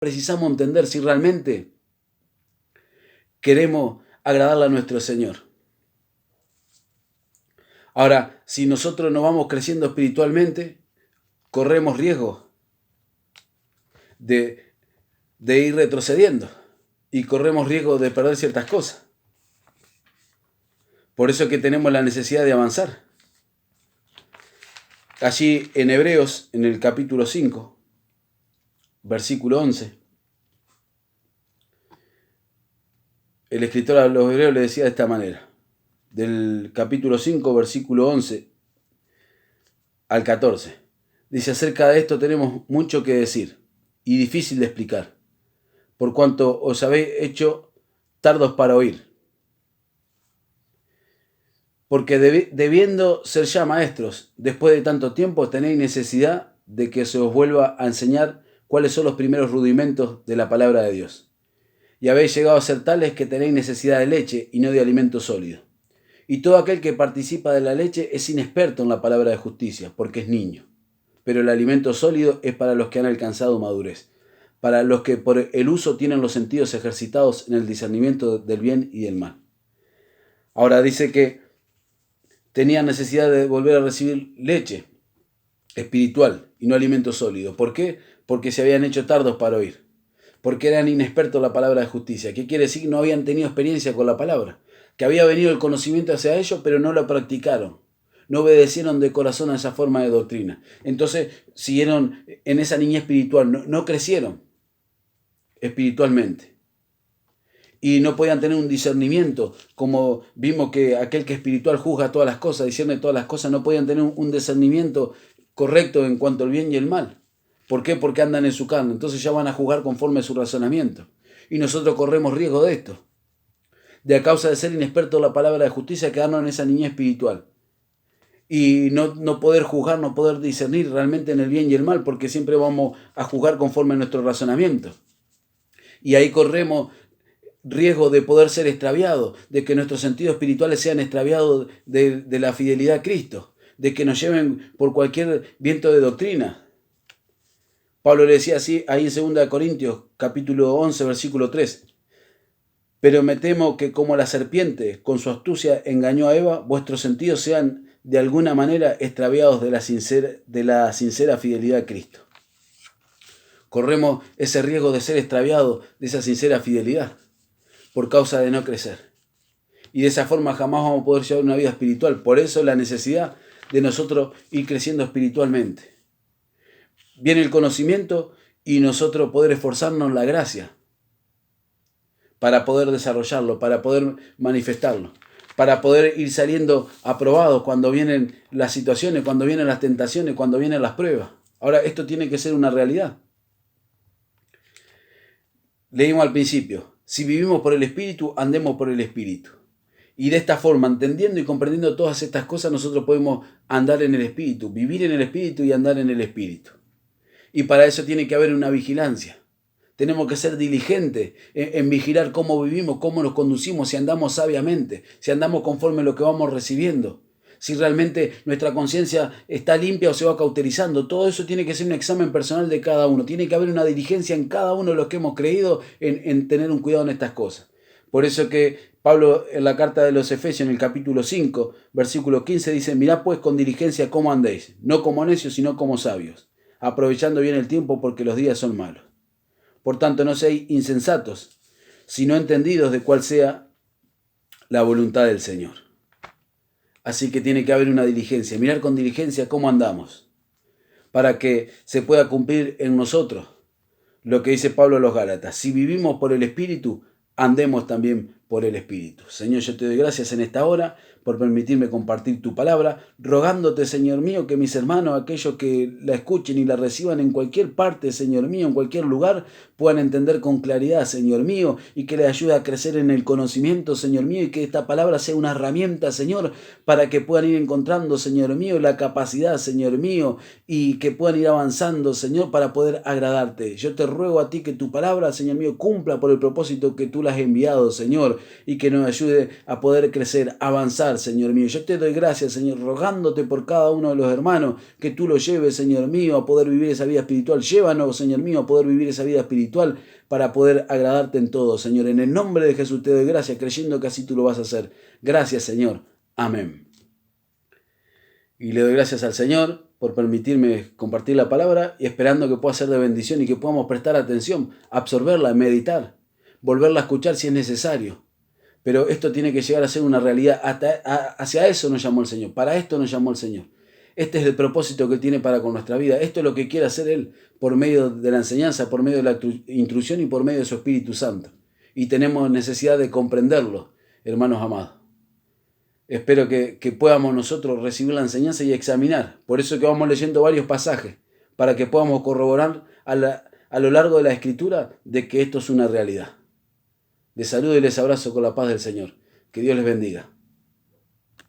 precisamos entender si realmente queremos agradarle a nuestro Señor. Ahora, si nosotros no vamos creciendo espiritualmente, corremos riesgo de ir retrocediendo y corremos riesgo de perder ciertas cosas. Por eso es que tenemos la necesidad de avanzar. Allí en Hebreos, en el capítulo 5, versículo 11, el escritor a los Hebreos le decía de esta manera, del capítulo 5, versículo 11 al 14. Dice, acerca de esto tenemos mucho que decir y difícil de explicar, por cuanto os habéis hecho tardos para oír. Porque debiendo ser ya maestros, después de tanto tiempo tenéis necesidad de que se os vuelva a enseñar cuáles son los primeros rudimentos de la palabra de Dios. Y habéis llegado a ser tales que tenéis necesidad de leche y no de alimento sólido. Y todo aquel que participa de la leche es inexperto en la palabra de justicia, porque es niño. Pero el alimento sólido es para los que han alcanzado madurez, para los que por el uso tienen los sentidos ejercitados en el discernimiento del bien y del mal. Ahora dice que tenían necesidad de volver a recibir leche espiritual y no alimento sólido. ¿Por qué? Porque se habían hecho tardos para oír. Porque eran inexpertos en la palabra de justicia. ¿Qué quiere decir? No habían tenido experiencia con la palabra. Que había venido el conocimiento hacia ellos, pero no lo practicaron. No obedecieron de corazón a esa forma de doctrina. Entonces siguieron en esa niñez espiritual. No crecieron espiritualmente. Y no podían tener un discernimiento, como vimos que aquel que espiritual juzga todas las cosas, discierne todas las cosas, no podían tener un discernimiento correcto en cuanto al bien y el mal. ¿Por qué? Porque andan en su carne. Entonces ya van a juzgar conforme a su razonamiento. Y nosotros corremos riesgo de esto. De a causa de ser inexpertos en la palabra de justicia, quedarnos en esa niñez espiritual. Y no poder juzgar, no poder discernir realmente en el bien y el mal, porque siempre vamos a juzgar conforme a nuestro razonamiento. Y ahí corremos riesgo de poder ser extraviados, de que nuestros sentidos espirituales sean extraviados de la fidelidad a Cristo, de que nos lleven por cualquier viento de doctrina. Pablo le decía así ahí en 2 Corintios, capítulo 11, versículo 3. Pero me temo que como la serpiente con su astucia engañó a Eva, vuestros sentidos sean de alguna manera extraviados de la sincera fidelidad a Cristo. Corremos ese riesgo de ser extraviados de esa sincera fidelidad por causa de no crecer. Y de esa forma jamás vamos a poder llevar una vida espiritual. Por eso la necesidad de nosotros ir creciendo espiritualmente. Viene el conocimiento y nosotros poder esforzarnos en la gracia para poder desarrollarlo, para poder manifestarlo, para poder ir saliendo aprobados cuando vienen las situaciones, cuando vienen las tentaciones, cuando vienen las pruebas. Ahora, esto tiene que ser una realidad. Leímos al principio, si vivimos por el Espíritu, andemos por el Espíritu. Y de esta forma, entendiendo y comprendiendo todas estas cosas, nosotros podemos andar en el Espíritu, vivir en el Espíritu y andar en el Espíritu. Y para eso tiene que haber una vigilancia. Tenemos que ser diligentes en vigilar cómo vivimos, cómo nos conducimos, si andamos sabiamente, si andamos conforme a lo que vamos recibiendo, si realmente nuestra conciencia está limpia o se va cauterizando. Todo eso tiene que ser un examen personal de cada uno. Tiene que haber una diligencia en cada uno de los que hemos creído en tener un cuidado en estas cosas. Por eso que Pablo en la carta de los Efesios, en el capítulo 5, versículo 15, dice, mirad pues con diligencia cómo andéis, no como necios, sino como sabios, aprovechando bien el tiempo porque los días son malos. Por tanto, no seáis insensatos, sino entendidos de cuál sea la voluntad del Señor. Así que tiene que haber una diligencia, mirar con diligencia cómo andamos, para que se pueda cumplir en nosotros lo que dice Pablo a los Gálatas. Si vivimos por el Espíritu, andemos también por el Espíritu. Señor, yo te doy gracias en esta hora por permitirme compartir tu palabra, rogándote, Señor mío, que mis hermanos, aquellos que la escuchen y la reciban en cualquier parte, Señor mío, en cualquier lugar, puedan entender con claridad, Señor mío, y que les ayude a crecer en el conocimiento, Señor mío, y que esta palabra sea una herramienta, Señor, para que puedan ir encontrando, Señor mío, la capacidad, Señor mío, y que puedan ir avanzando, Señor, para poder agradarte. Yo te ruego a ti que tu palabra, Señor mío, cumpla por el propósito que tú la has enviado, Señor, y que nos ayude a poder crecer, avanzar, Señor mío. Yo te doy gracias, Señor, rogándote por cada uno de los hermanos, que tú los lleves, Señor mío, a poder vivir esa vida espiritual. Llévanos, Señor mío, a poder vivir esa vida espiritual para poder agradarte en todo, Señor. En el nombre de Jesús te doy gracias, creyendo que así tú lo vas a hacer. Gracias, Señor. Amén. Y le doy gracias al Señor por permitirme compartir la palabra y esperando que pueda ser de bendición y que podamos prestar atención, absorberla, meditar, volverla a escuchar si es necesario. Pero esto tiene que llegar a ser una realidad. Hacia eso nos llamó el Señor. Para esto nos llamó el Señor. Este es el propósito que Él tiene para con nuestra vida. Esto es lo que quiere hacer Él por medio de la enseñanza, por medio de la instrucción y por medio de su Espíritu Santo. Y tenemos necesidad de comprenderlo, hermanos amados. Espero que podamos nosotros recibir la enseñanza y examinar. Por eso que vamos leyendo varios pasajes, para que podamos corroborar a lo largo de la Escritura de que esto es una realidad. Les saludo y les abrazo con la paz del Señor. Que Dios les bendiga.